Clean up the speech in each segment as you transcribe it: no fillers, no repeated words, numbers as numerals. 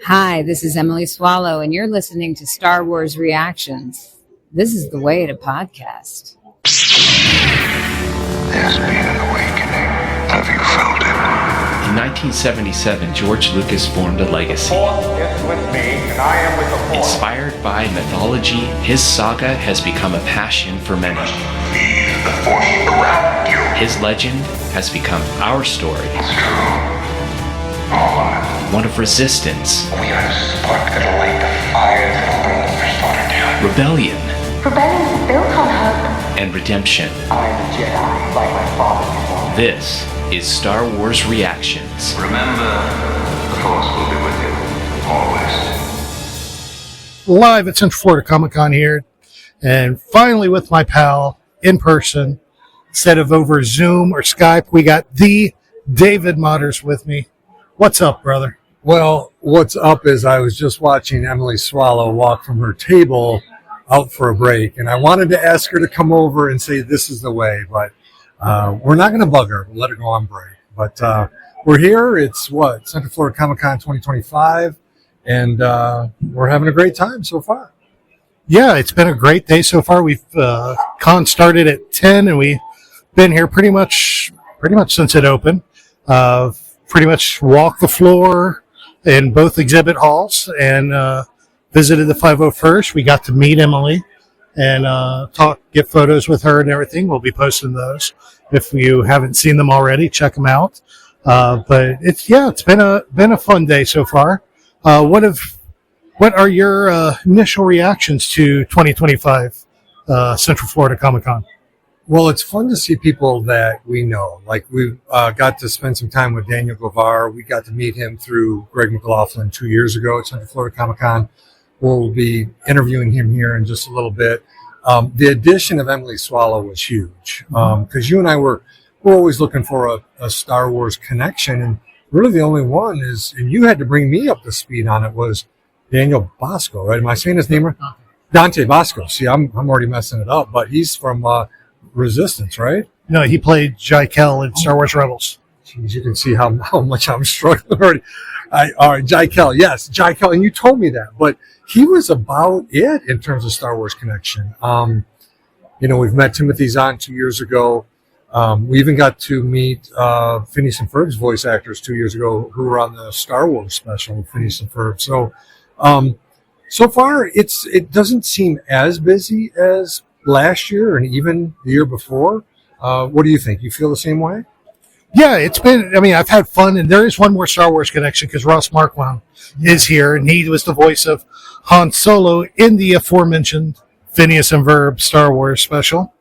Hi, this is Emily Swallow, and you're listening to Star Wars Reactions. This is the way to podcast. There's been an awakening. Have you felt it? In 1977, George Lucas formed a legacy. The Force is with me, and I am with the Force. Inspired by mythology, his saga has become a passion for many. Feel the Force around you. His legend has become our story. It's true. All of it. One of resistance, We are a spark that'll light the fire that'll bring the First Order down. rebellion, Rebellion is built on hope. and redemption. I am a Jedi, like my father before. This is Star Wars Reactions. Remember, the Force will be with you. Always. Live at Central Florida Comic Con here, and finally with my pal in person instead of over Zoom or Skype. We got the David Motters with me. What's up, brother? Well, what's up is I was just watching Emily Swallow walk from her table out for a break, and I wanted to ask her to come over and say this is the way, but we're not going to bug her. We'll let her go on break. But we're here. It's Central Florida Comic Con 2025, and we're having a great time so far. Yeah, it's been a great day so far. We've con started at 10, and we've been here pretty much since it opened. Pretty much walked the floor in both exhibit halls and visited the 501st. We got to meet Emily and get photos with her and everything. We'll be posting those. If you haven't seen them already, check them out. But it's been a fun day so far. What are your initial reactions to 2025 Central Florida Comic Con? Well, it's fun to see people that we know. Like we got to spend some time with Daniel Govar. We got to meet him through Greg McLaughlin 2 years ago at Central Florida Comic Con. We'll be interviewing him here in just a little bit. The addition of Emily Swallow was huge because you and I were always looking for a Star Wars connection, and really the only one is, and you had to bring me up to speed on it, was Daniel Bosco, right? Am I saying his name right? Dante Bosco. See, I'm already messing it up, but he's from Resistance, right? No, he played Jaikel in Star Wars Rebels. Jeez, you can see how much I'm struggling already. All right, Jaikel, yes, Jaikel, and you told me that, but he was about it in terms of Star Wars connection. We've met Timothy Zahn 2 years ago. We even got to meet Phineas and Ferb's voice actors 2 years ago who were on the Star Wars special of Phineas and Ferb. So, so far, it doesn't seem as busy as last year and even the year before. What do you think? You feel the same way? Yeah, I've had fun, and there is one more Star Wars connection because Ross Marquand is here, and he was the voice of Han Solo in the aforementioned Phineas and Ferb Star Wars special.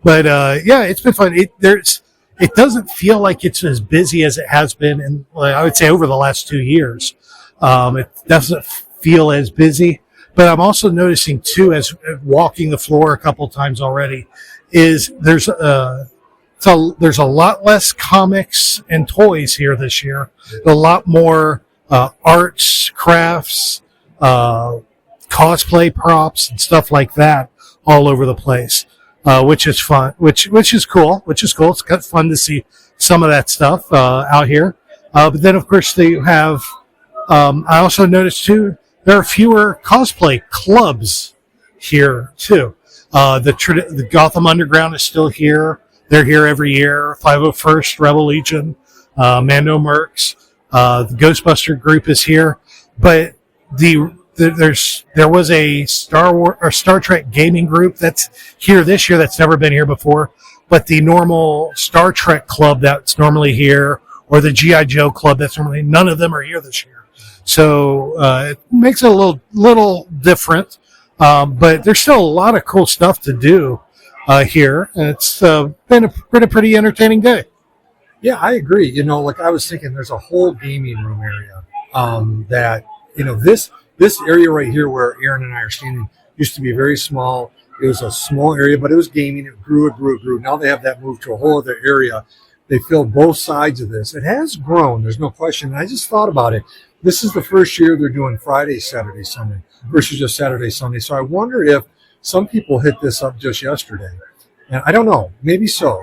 But it's been fun. It doesn't feel like it's as busy as it has been in, I would say, over the last 2 years. It doesn't feel as busy. But I'm also noticing too, as walking the floor a couple times already, is there's a lot less comics and toys here this year. A lot more arts, crafts, cosplay props, and stuff like that all over the place, which is fun. Which is cool. It's kind of fun to see some of that stuff out here. But then, of course, they have. I also noticed too, there are fewer cosplay clubs here too. The Gotham Underground is still here. They're here every year. 501st Rebel Legion, Mando Mercs, the Ghostbuster group is here. But there was a Star Trek gaming group that's here this year that's never been here before. But the normal Star Trek club that's normally here, or the G.I. Joe club that's normally, none of them are here this year. So it makes it a little different, but there's still a lot of cool stuff to do here. And it's been a pretty entertaining day. Yeah, I agree. Like I was thinking, there's a whole gaming room area that this area right here where Aaron and I are standing used to be very small. It was a small area, but it was gaming. It grew. Now they have that moved to a whole other area. They filled both sides of this. It has grown. There's no question. And I just thought about it. This is the first year they're doing Friday, Saturday, Sunday versus just Saturday, Sunday. So I wonder if some people hit this up just yesterday. And I don't know. Maybe so.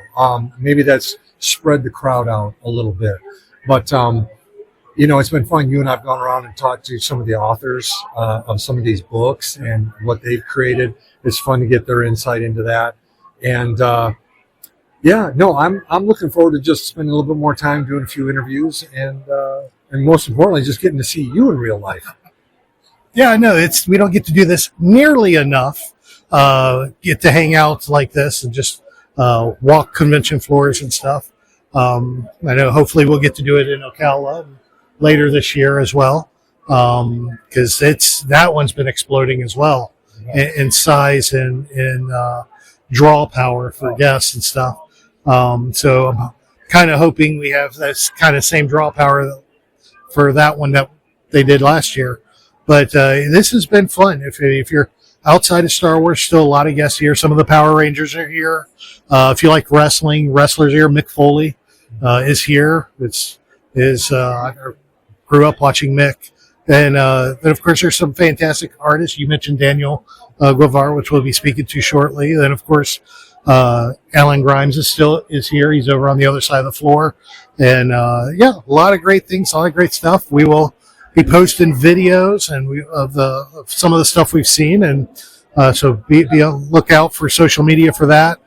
Maybe that's spread the crowd out a little bit. But it's been fun. You and I've gone around and talked to some of the authors of some of these books and what they've created. It's fun to get their insight into that. And I'm looking forward to just spending a little bit more time doing a few interviews and most importantly, just getting to see you in real life. Yeah, I know we don't get to do this nearly enough. Get to hang out like this and just walk convention floors and stuff. I know hopefully we'll get to do it in Ocala later this year as well, because that one's been exploding as well in size and in draw power for guests and stuff. So I'm kind of hoping we have this kind of same draw power for that one that they did last year. But this has been fun. If you're outside of Star Wars, still a lot of guests here. Some of the Power Rangers are here. If you like wrestling, wrestlers here. Mick Foley is here. I grew up watching Mick. And then, of course, there's some fantastic artists. You mentioned Daniel Govar, which we'll be speaking to shortly. Then, of course, Alan Grimes is here. He's over on the other side of the floor. And, a lot of great things, a lot of great stuff. We will be posting videos of some of the stuff we've seen. And so be a lookout for social media for that.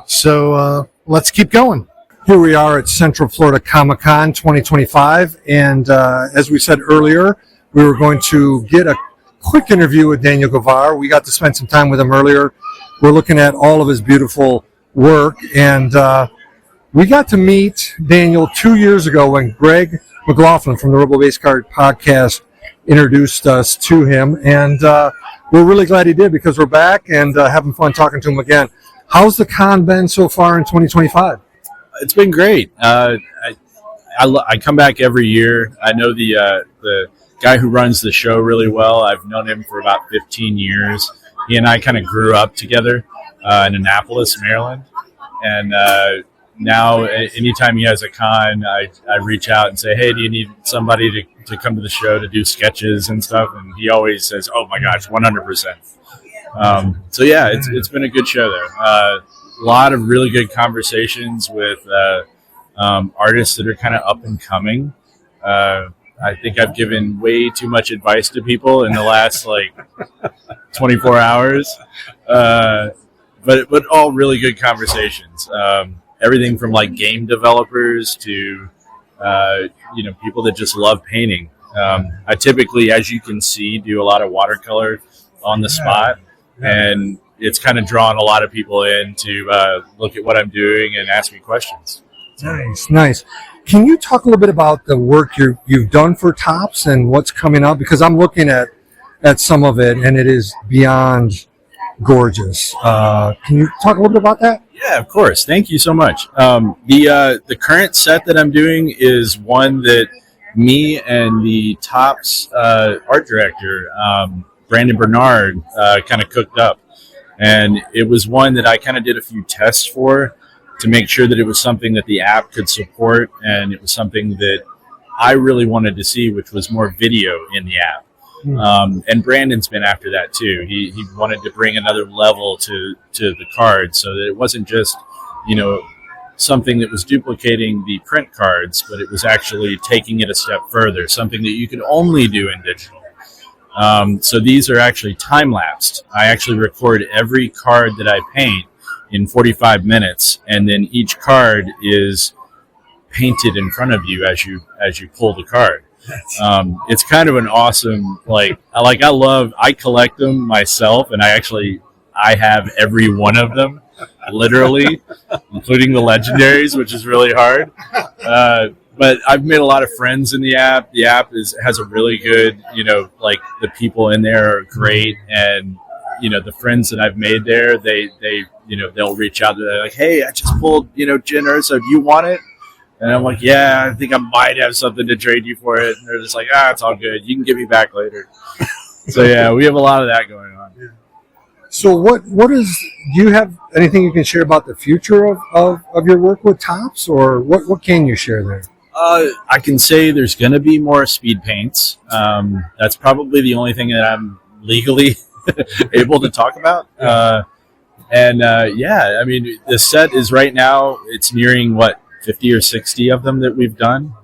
So let's keep going. Here we are at Central Florida Comic-Con 2025, and as we said earlier, we were going to get a quick interview with Daniel Govar. We got to spend some time with him earlier. We're looking at all of his beautiful work, and we got to meet Daniel 2 years ago when Greg McLaughlin from the Rebel Base Card podcast introduced us to him, and we're really glad he did because we're back and having fun talking to him again. How's the con been so far in 2025? It's been great. I come back every year. I know the guy who runs the show really well. I've known him for about 15 years. He and I kind of grew up together in Annapolis, Maryland. And now anytime he has a con, I reach out and say, hey, do you need somebody to come to the show to do sketches and stuff? And he always says, oh, my gosh, 100%. It's been a good show there. A lot of really good conversations with artists that are kind of up and coming. I think I've given way too much advice to people in the last 24 hours, but all really good conversations. Everything from game developers to people that just love painting. I typically, as you can see, do a lot of watercolor on the spot, and it's kind of drawn a lot of people in to look at what I'm doing and ask me questions. Nice. Can you talk a little bit about the work you've done for Topps and what's coming up? Because I'm looking at some of it, and it is beyond gorgeous. Can you talk a little bit about that? Yeah, of course. Thank you so much. The current set that I'm doing is one that me and the Topps art director, Brandon Bernard, kind of cooked up. And it was one that I kind of did a few tests for to make sure that it was something that the app could support, and it was something that I really wanted to see, which was more video in the app. And Brandon's been after that too. He wanted to bring another level to the card, so that it wasn't just something that was duplicating the print cards, but it was actually taking it a step further, something that you could only do in digital. So these are actually time-lapsed. I actually record every card that I paint in 45 minutes, and then each card is painted in front of you as you pull the card. It's kind of an awesome, I collect them myself, and I have every one of them, literally, including the legendaries, which is really hard. But I've made a lot of friends in the app. The app has a really good, the people in there are great. And, the friends that I've made there, they'll reach out. They're like, hey, I just pulled, Jyn Erso. Do you want it? And I'm like, yeah, I think I might have something to trade you for it. And they're just like, it's all good. You can give me back later. So, yeah, we have a lot of that going on. Yeah. So do you have anything you can share about the future of your work with Topps, or what can you share there? I can say there's going to be more speed paints. That's probably the only thing that I'm legally able to talk about. The set is right now, it's nearing 50 or 60 of them that we've done.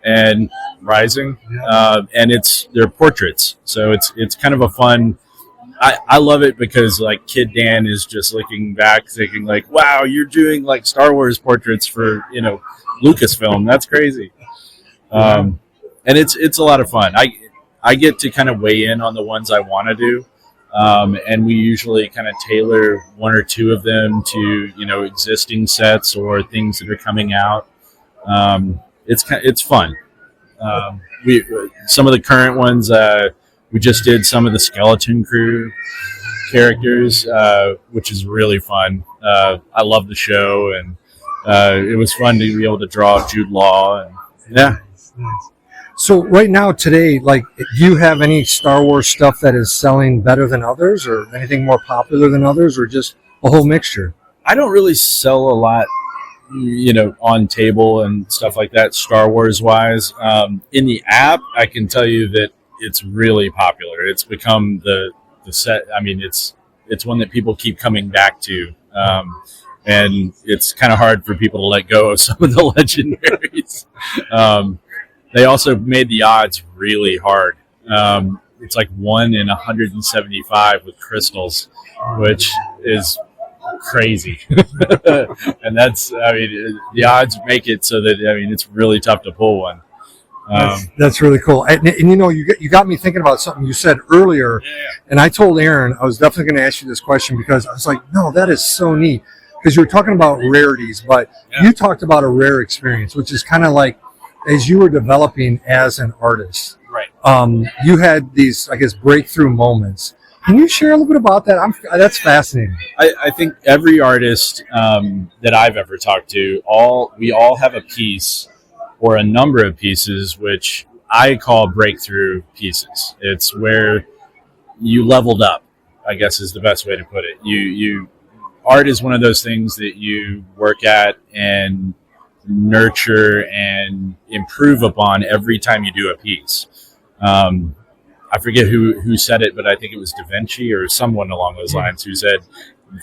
and Rising, and they're portraits, so it's kind of a fun. I love it because like Kid Dan is just looking back, thinking like, "Wow, you're doing like Star Wars portraits for Lucasfilm. That's crazy." And it's a lot of fun. I get to kind of weigh in on the ones I want to do, and we usually kind of tailor one or two of them to existing sets or things that are coming out. It's fun. Some of the current ones. We just did some of the Skeleton Crew characters, which is really fun. I love the show, and it was fun to be able to draw Jude Law. And, yeah. Nice. So right now, today, like, do you have any Star Wars stuff that is selling better than others, or anything more popular than others, or just a whole mixture? I don't really sell a lot, on table and stuff like that, Star Wars wise. In the app, I can tell you that it's really popular. It's become the set. I mean, it's one that people keep coming back to, and it's kind of hard for people to let go of some of the legendaries. They also made the odds really hard. It's like 1 in 175 with crystals, which is crazy. And the odds make it so that it's really tough to pull one. That's really cool. And you got me thinking about something you said earlier. And I told Aaron I was definitely going to ask you this question, because I was like, no, that is so neat. Because you were talking about rarities, but you talked about a rare experience, which is kind of like as you were developing as an artist. Right. You had these, I guess, breakthrough moments. Can you share a little bit about that? That's fascinating. I think every artist that I've ever talked to, we all have a piece or a number of pieces, which I call breakthrough pieces. It's where you leveled up, I guess is the best way to put it. Art is one of those things that you work at and nurture and improve upon every time you do a piece. I forget who said it, but I think it was Da Vinci or someone along those lines who said,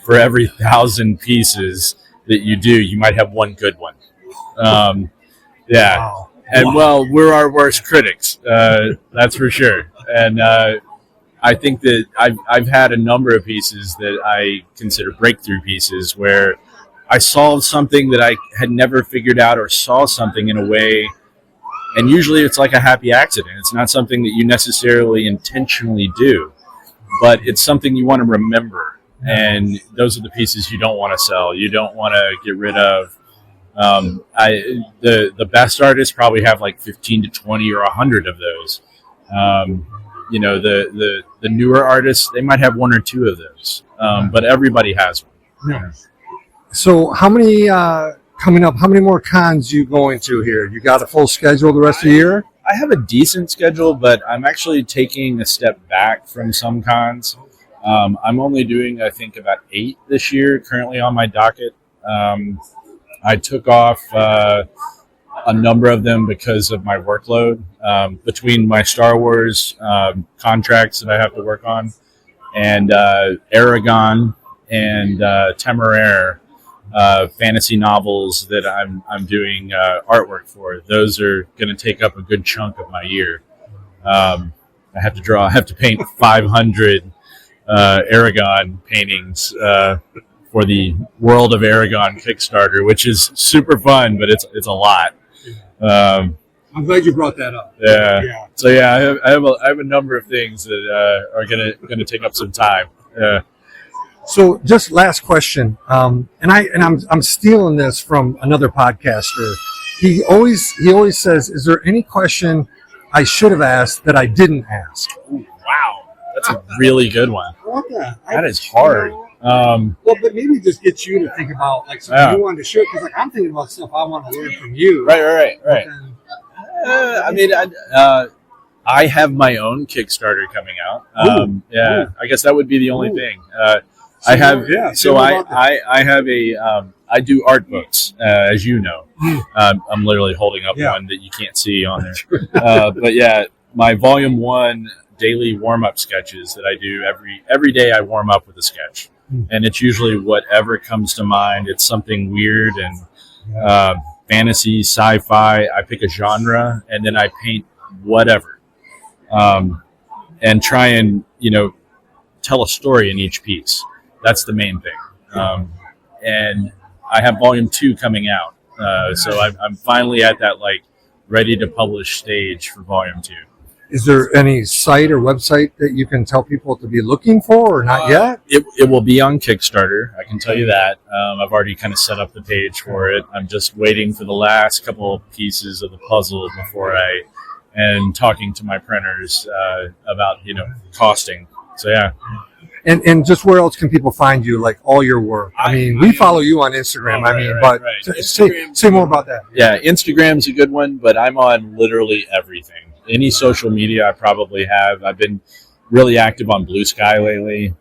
for every 1,000 pieces that you do, you might have one good one. Yeah. Wow. And well, we're our worst critics. That's for sure. And I think that I've had a number of pieces that I consider breakthrough pieces where I solved something that I had never figured out, or saw something in a way. And usually it's like a happy accident. It's not something that you necessarily intentionally do, but it's something you want to remember. And those are the pieces you don't want to sell. You don't want to get rid of. The best artists probably have like 15 to 20 or 100 of those. The newer artists, they might have 1 or 2 of those. But everybody has one. Yeah. So how many coming up? How many more cons you going to here? You got a full schedule the rest of the year? I have a decent schedule, but I'm actually taking a step back from some cons. I'm only doing, I think, about 8 this year currently on my docket. I took off a number of them because of my workload, between my Star Wars contracts that I have to work on, and Aragon and Temeraire fantasy novels that I'm doing artwork for. Those are going to take up a good chunk of my year. I have to paint 500 Aragon paintings for the World of Aragon Kickstarter, which is super fun, but it's a lot. I'm glad you brought that up. Yeah. So yeah, I have a number of things that are gonna take up some time. So just last question, and I'm stealing this from another podcaster. He always says, "Is there any question I should have asked that I didn't ask?" Ooh, wow, that's a really good one. I want that. That is hard. Well, but maybe just get you to think about like something you wanted to share, because like I'm thinking about stuff I want to learn from you. Right. I have my own Kickstarter coming out. Ooh. I guess that would be the only thing. I have I do art books, as you know. I'm literally holding up one that you can't see on there. But yeah, my volume 1 daily warm-up sketches that I do every day. I warm up with a sketch, and it's usually whatever comes to mind. It's something weird, and fantasy, sci-fi. I pick a genre and then I paint whatever, and try and tell a story in each piece. That's the main thing. And I have volume 2 coming out, so I'm finally at that ready to publish stage for volume 2. Is there any site or website that you can tell people to be looking for, or not yet? It will be on Kickstarter. I can tell you that. I've already kind of set up the page for it. I'm just waiting for the last couple pieces of the puzzle before and talking to my printers about costing. So yeah. And just where else can people find you, like all your work? I mean, we follow you on Instagram. But say more about that. Yeah, Instagram's a good one, but I'm on literally everything. Any social media I probably have. I've been really active on Blue Sky lately.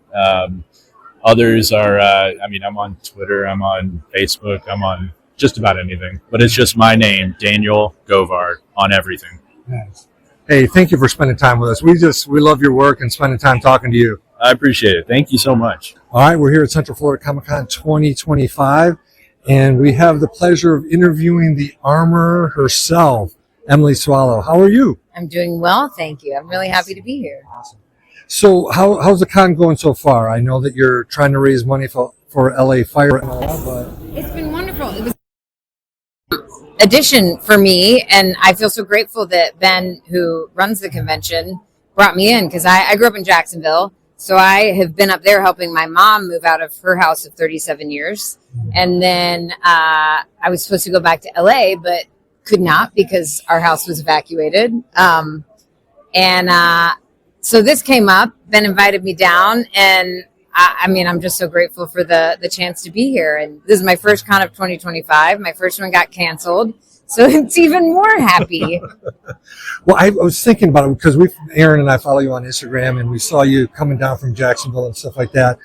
Others are, I'm on Twitter, I'm on Facebook, I'm on just about anything. But it's just my name, Daniel Govar, on everything. Nice. Hey, thank you for spending time with us. We love your work and spending time talking to you. I appreciate it. Thank you so much. All right, we're here at Central Florida Comic Con 2025, and we have the pleasure of interviewing the armorer herself, Emily Swallow. How are you? I'm doing well, thank you. I'm really happy to be here. Awesome. So how's the con going so far? I know that you're trying to raise money for LA Fire and all that, but It's been wonderful. It was addition for me, and I feel so grateful that Ben, who runs the convention, brought me in because I grew up in Jacksonville. So I have been up there helping my mom move out of her house of 37 years. And then I was supposed to go back to LA, but could not because our house was evacuated. So this came up. Ben invited me down, and I'm just so grateful for the chance to be here. And this is my first con of 2025. My first one got canceled, so it's even more happy. Well, I was thinking about it because Aaron and I follow you on Instagram, and we saw you coming down from Jacksonville and stuff like that.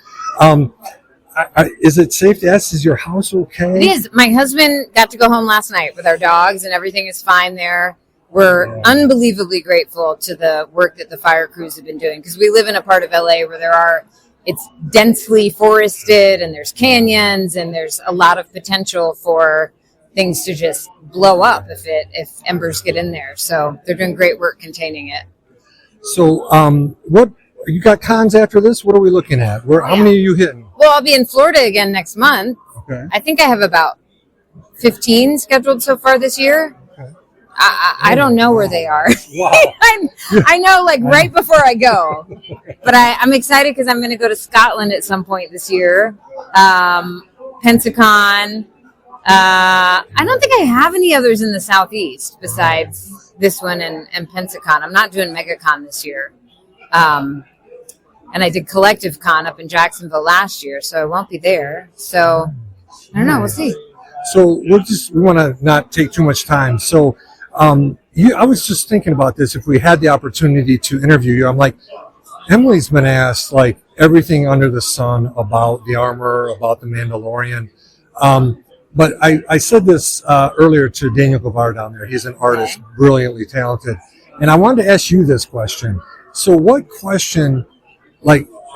Is it safe to ask, is your house okay? It is. My husband got to go home last night with our dogs, and everything is fine there. We're unbelievably grateful to the work that the fire crews have been doing, because we live in a part of LA where it's densely forested, and there's canyons, and there's a lot of potential for things to just blow up if embers get in there. So they're doing great work containing it. So what you got cons after this? What are we looking at? How many are you hitting? Well, I'll be in Florida again next month. Okay. I think I have about 15 scheduled so far this year. Okay. I don't know where they are. Wow. I know right before I go. But I'm excited because I'm going to go to Scotland at some point this year. Pensacon. I don't think I have any others in the Southeast besides this one and Pensacon. I'm not doing MegaCon this year. And I did Collective Con up in Jacksonville last year, so I won't be there. So I don't know. We'll see. So we want to not take too much time. So I was just thinking about this. If we had the opportunity to interview you, I'm like, Emily's been asked everything under the sun about the armor, about the Mandalorian. But I said this earlier to Daniel Govar down there. He's an artist, brilliantly talented. And I wanted to ask you this question. So what question,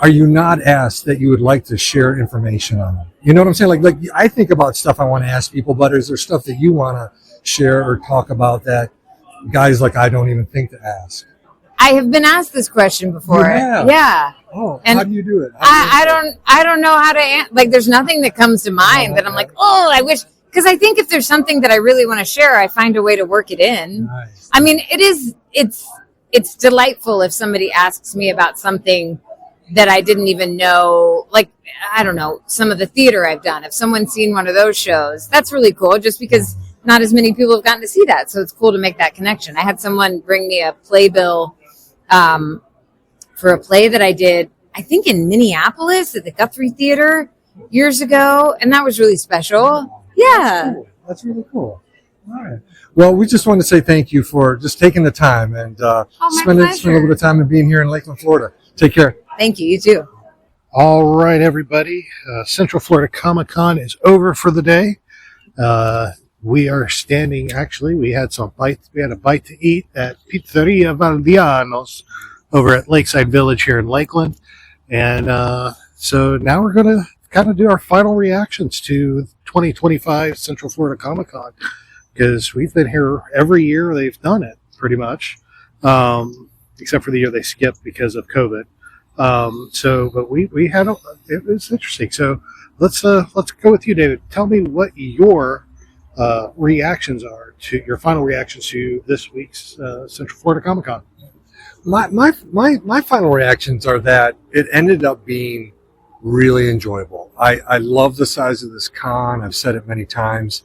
are you not asked that you would like to share information on? You know what I'm saying? Like I think about stuff I want to ask people, but is there stuff that you want to share or talk about that guys I don't even think to ask? I have been asked this question before. You have? Yeah. Oh, and how do you do it? I don't know how to answer. There's nothing that comes to mind that I'm like, oh, I wish, because I think if there's something that I really want to share, I find a way to work it in. Nice. I mean, it's delightful if somebody asks me about something that I didn't even know, I don't know, some of the theater I've done. If someone's seen one of those shows, that's really cool, just because not as many people have gotten to see that. So it's cool to make that connection. I had someone bring me a playbill for a play that I did, I think in Minneapolis at the Guthrie Theater years ago. And that was really special. Yeah. That's really cool. All right. Well, we just want to say thank you for just taking the time and spending a little bit of time and being here in Lakeland, Florida. Take care. Thank you. You too. All right, everybody. Central Florida Comic Con is over for the day. We are standing, actually, we had a bite to eat at Pizzeria Valdianos over at Lakeside Village here in Lakeland. And so now we're going to kind of do our final reactions to 2025 Central Florida Comic Con. because we've been here every year they've done it pretty much, except for the year they skipped because of COVID. But we had it was interesting. So let's go with you, David. Tell me what your reactions are to your final reactions to this week's Central Florida Comic Con. My final reactions are that it ended up being really enjoyable. I love the size of this con. I've said it many times.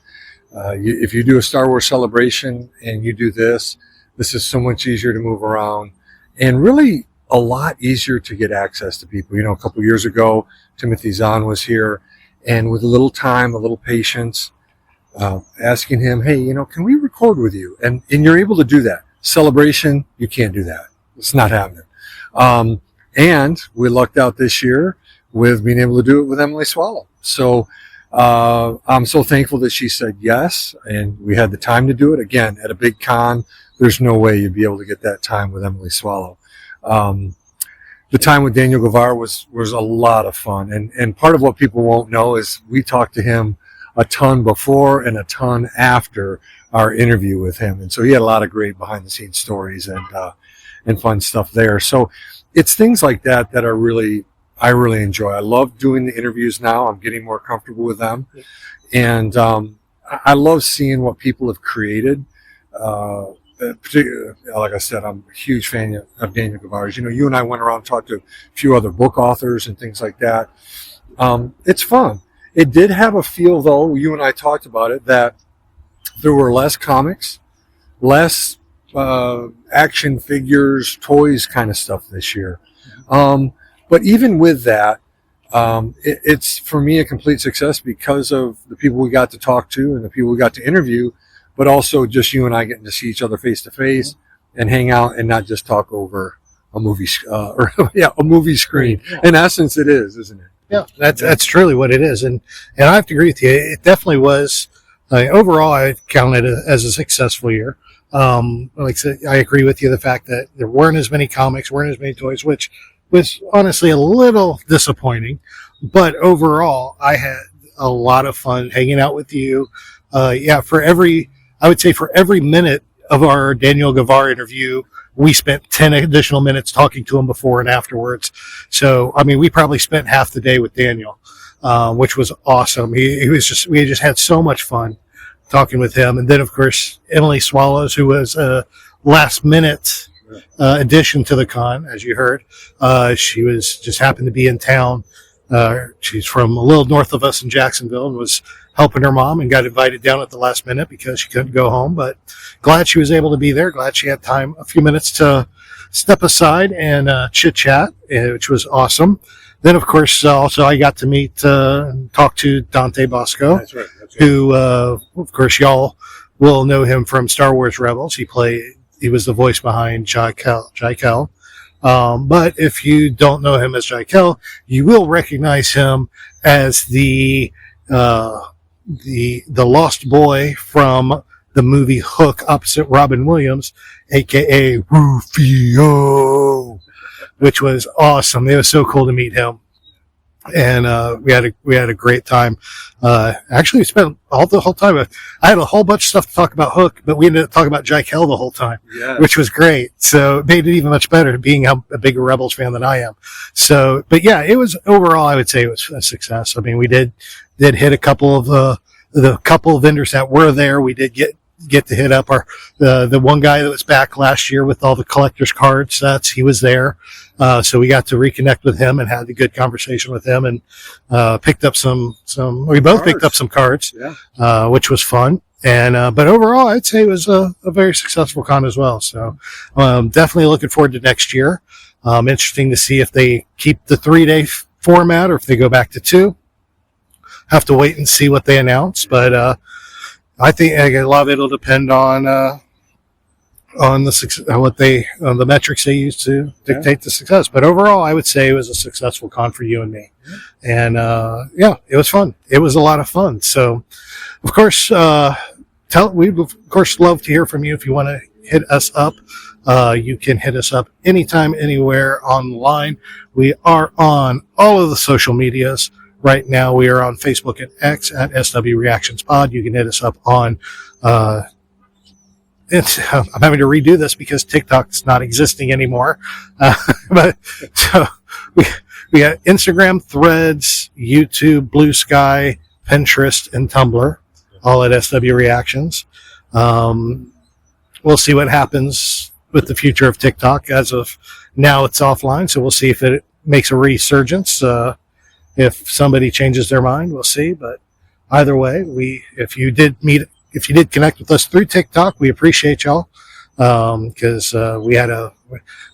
If you do a Star Wars celebration and you do this is so much easier to move around and really a lot easier to get access to people. A couple of years ago, Timothy Zahn was here, and with a little time, a little patience, asking him, hey, can we record with you? And you're able to do that. Celebration, you can't do that. It's not happening. And we lucked out this year with being able to do it with Emily Swallow. So I'm so thankful that she said yes, and we had the time to do it. Again, at a big con, there's no way you'd be able to get that time with Emily Swallow. The time with Daniel Govar was a lot of fun. And part of what people won't know is we talked to him a ton before and a ton after our interview with him. And so he had a lot of great behind the scenes stories and fun stuff there. So it's things like that I really enjoy. I love doing the interviews now. I'm getting more comfortable with them. And I love seeing what people have created. Particularly, like I said, I'm a huge fan of Daniel Govar's. You and I went around and talked to a few other book authors and things like that. It's fun. It did have a feel, though, you and I talked about it, that there were less comics, less action figures, toys kind of stuff this year. But even with that, it's, for me, a complete success because of the people we got to talk to and the people we got to interview, but also just you and I getting to see each other face to face and hang out and not just talk over a movie a movie screen. In essence, it is, isn't it? Yeah, that's truly what it is, and I have to agree with you. It definitely was. Overall, I count it as a successful year. Like I said, I agree with you. The fact that there weren't as many comics, weren't as many toys, which was honestly a little disappointing. But overall, I had a lot of fun hanging out with you. I would say for every minute of our Daniel Govar interview, we spent 10 additional minutes talking to him before and afterwards. So, we probably spent half the day with Daniel, which was awesome. We just had so much fun talking with him. And then, of course, Emily Swallows, who was a last minute addition to the con, as you heard. She just happened to be in town. She's from a little north of us in Jacksonville and was helping her mom and got invited down at the last minute because she couldn't go home, but glad she was able to be there. Glad she had time, a few minutes to step aside and chit chat, which was awesome. Then, of course, also I got to meet and talk to Dante Bosco, That's right. who, of course, y'all will know him from Star Wars Rebels. He was the voice behind Jai Kel. But if you don't know him as Jai Kel, you will recognize him as the lost boy from the movie Hook opposite Robin Williams, aka Rufio, which was awesome. It was so cool to meet him. And we had a great time. Actually, we spent the whole time. I had a whole bunch of stuff to talk about Hook, but we ended up talking about Jai Kel the whole time, which was great. So it made it even much better, being a bigger Rebels fan than I am. So, but yeah, it was overall, I would say it was a success. We did hit a couple of the couple of vendors that were there. We did get to hit up the one guy that was back last year with all the collector's card sets. He was there. So we got to reconnect with him and had a good conversation with him and picked up we both picked up some cards, which was fun. And but overall, I'd say it was a very successful con as well. So definitely looking forward to next year. Interesting to see if they keep the 3-day format or if they go back to 2. Have to wait and see what they announce, but I think a lot of it will depend on the metrics they use to dictate the success. But overall, I would say it was a successful con for you and me, and it was fun. It was a lot of fun. So, of course, we'd of course love to hear from you. If you want to hit us up, you can hit us up anytime, anywhere online. We are on all of the social medias. Right now, we are on Facebook and X at SW Reactions Pod. You can hit us up on. I'm having to redo this because TikTok's not existing anymore. But so we got Instagram, Threads, YouTube, Blue Sky, Pinterest, and Tumblr, all at SW Reactions. We'll see what happens with the future of TikTok. As of now, it's offline, so we'll see if it makes a resurgence. If somebody changes their mind, we'll see. But either way, if you did connect with us through TikTok, we appreciate y'all, because we had a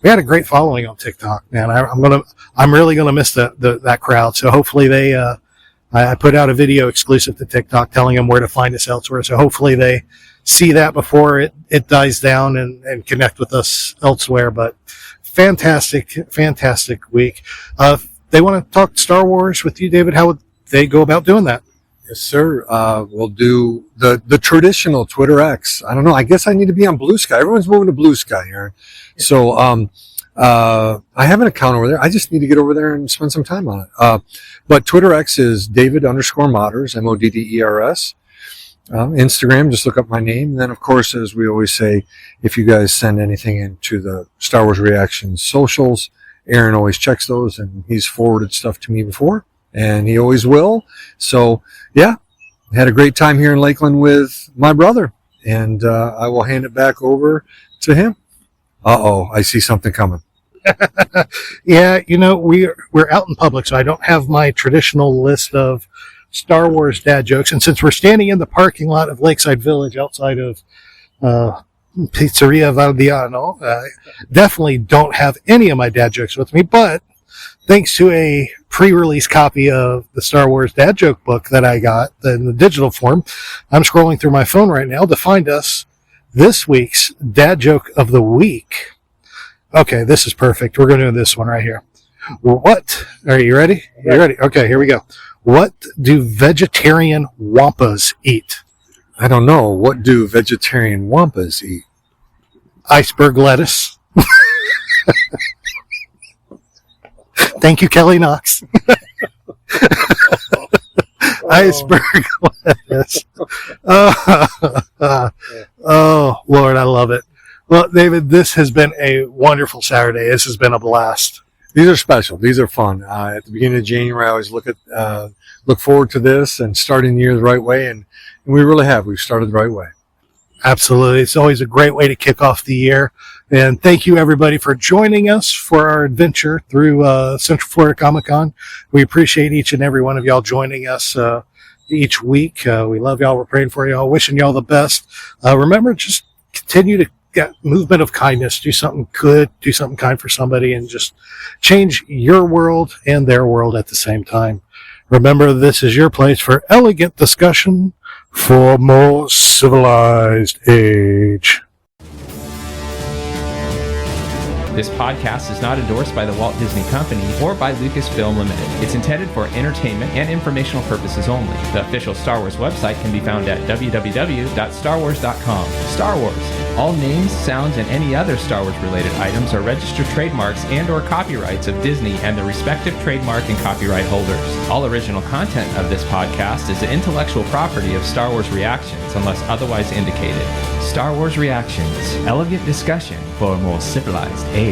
great following on TikTok. Man, I'm really gonna miss that crowd. So hopefully I put out a video exclusive to TikTok telling them where to find us elsewhere. So hopefully they see that before it dies down and connect with us elsewhere. But fantastic week. They want to talk Star Wars with you, David. How would they go about doing that? Yes, sir. We'll do the traditional Twitter X. I don't know. I guess I need to be on Blue Sky. Everyone's moving to Blue Sky here. So, I have an account over there. I just need to get over there and spend some time on it. But Twitter X is David_Modders, Modders. Instagram, just look up my name. And then, of course, as we always say, if you guys send anything into the Star Wars Reactions socials, Aaron always checks those, and he's forwarded stuff to me before, and he always will. So, yeah, had a great time here in Lakeland with my brother, and I will hand it back over to him. Uh-oh, I see something coming. Yeah, we're out in public, so I don't have my traditional list of Star Wars dad jokes. And since we're standing in the parking lot of Lakeside Village outside of Pizzeria Valdiano, definitely don't have any of my dad jokes with me, but thanks to a pre-release copy of the Star Wars dad joke book that I got in the digital form, I'm scrolling through my phone right now to find us this week's dad joke of the week. Okay, this is perfect. We're going to do this one right here. What? Are you ready? You ready? Okay, here we go. What do vegetarian wampas eat? I don't know. What do vegetarian wampas eat? Iceberg lettuce. Thank you, Kelly Knox. Iceberg lettuce. Oh, Lord, I love it. Well, David, this has been a wonderful Saturday. This has been a blast. These are special. These are fun. At the beginning of January, I always look forward to this and starting the year the right way, and we really have. We've started the right way. Absolutely. It's always a great way to kick off the year. And thank you, everybody, for joining us for our adventure through Central Florida Comic-Con. We appreciate each and every one of y'all joining us each week. We love y'all. We're praying for y'all, wishing y'all the best. Remember, just continue to get movement of kindness. Do something good, do something kind for somebody, and just change your world and their world at the same time. Remember, this is your place for elegant discussion for more civilized age. This podcast is not endorsed by the Walt Disney Company or by Lucasfilm Limited. It's intended for entertainment and informational purposes only. The official Star Wars website can be found at www.starwars.com. Star Wars. All names, sounds, and any other Star Wars related items are registered trademarks and or copyrights of Disney and the respective trademark and copyright holders. All original content of this podcast is the intellectual property of Star Wars Reactions unless otherwise indicated. Star Wars Reactions. Elegant discussion for a more civilized age.